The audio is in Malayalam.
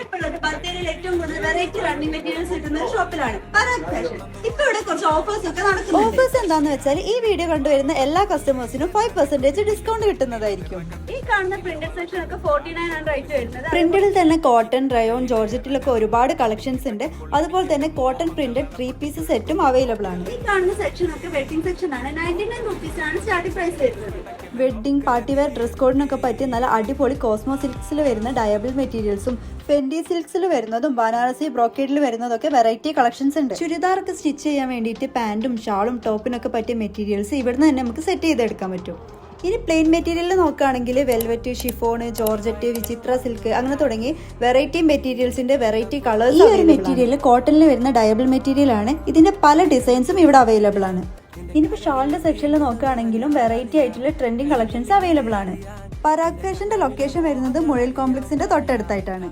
ഞാനിപ്പോൾ ഉള്ളത് ബത്തേരിയിൽ ഏറ്റവും കൂടുതൽ വെറൈറ്റി റണ്ണിങ് മെറ്റീരിയൽസ് കിട്ടുന്ന ഒരു ഷോപ്പിലാണ് പരാഗ് ഫാഷൻ. ഇപ്പൊ ഇവിടെ കുറച്ച് ഓഫേഴ്സ് ഒക്കെ നടക്കുന്നുണ്ട്. ഓഫേഴ്സ് എന്താന്ന് വെച്ചാൽ ഈ വീഡിയോ കണ്ടുവരുന്ന എല്ലാ കസ്റ്റമേഴ്സിനും 5% ഡിസ്കൗണ്ട് കിട്ടുന്നതായിരിക്കും. ഈ കാണുന്ന പ്രിന്റഡ് സെക്ഷൻ ഒക്കെ 49 ആണ് റേറ്റ് വരുന്നത്. പ്രിന്റഡിൽ തന്നെ കോട്ടൺ, റയോൺ, ജോർജറ്റിലൊക്കെ ഒരുപാട് കളക്ഷൻസ് ഉണ്ട്. അതുപോലെ തന്നെ കോട്ടൺ പ്രിന്റഡ് 3 പീസ് സെറ്റും അവൈലബിൾ ആണ്. ഈ കാണുന്ന സെക്ഷൻ ഒക്കെ വെഡിങ് സെക്ഷൻ ആണ്. 99 rupees ആണ് സ്റ്റാർട്ടിംഗ് പ്രൈസ് വരുന്നത്. വെഡ്ഡിംഗ്, പാർട്ടി വെയർ, ഡ്രസ് കോഡിനൊക്കെ പറ്റിയ നല്ല അടിപൊളി കോസ്മോ സിൽക്സിൽ വരുന്ന ഡയബിൾ മെറ്റീരിയൽസും ഫെൻഡി സിൽക്സിൽ വരുന്നതും ബനാറസി ബ്രോക്കേഡിൽ വരുന്നതൊക്കെ വെറൈറ്റി കളക്ഷൻസ് ഉണ്ട്. ചുരിദാറൊക്കെ സ്റ്റിച്ച് ചെയ്യാൻ വേണ്ടിയിട്ട് പാന്റും ഷാളും ടോപ്പിനൊക്കെ പറ്റിയ മെറ്റീരിയൽസ് ഇവിടുന്ന് തന്നെ നമുക്ക് സെറ്റ് ചെയ്തെടുക്കാൻ പറ്റും. ഇനി പ്ലെയിൻ മെറ്റീരിയൽ നോക്കുകയാണെങ്കിൽ വെൽവെറ്റ്, ഷിഫോൺ, ജോർജറ്റ്, വിചിത്ര സിൽക്ക് അങ്ങനെ തുടങ്ങി വെറൈറ്റി മെറ്റീരിയൽസിന്റെ വെറൈറ്റി കളേഴ്സ്. ഈ ഒരു മെറ്റീരിയൽ കോട്ടണിൽ വരുന്ന ഡയബിൾ മെറ്റീരിയൽ ആണ്. ഇതിന്റെ പല ഡിസൈൻസും ഇവിടെ അവൈലബിൾ ആണ്. ഇനിയിപ്പോൾ ഷാളിന്റെ സെക്ഷനിൽ നോക്കുകയാണെങ്കിലും വെറൈറ്റി ആയിട്ടുള്ള ട്രെൻഡിങ് കളക്ഷൻസ് അവൈലബിൾ ആണ്. പരാഗ് ഫാഷന്റെ ലൊക്കേഷൻ വരുന്നത് മുഴൽ കോംപ്ലക്സിന്റെ തൊട്ടടുത്തായിട്ടാണ്.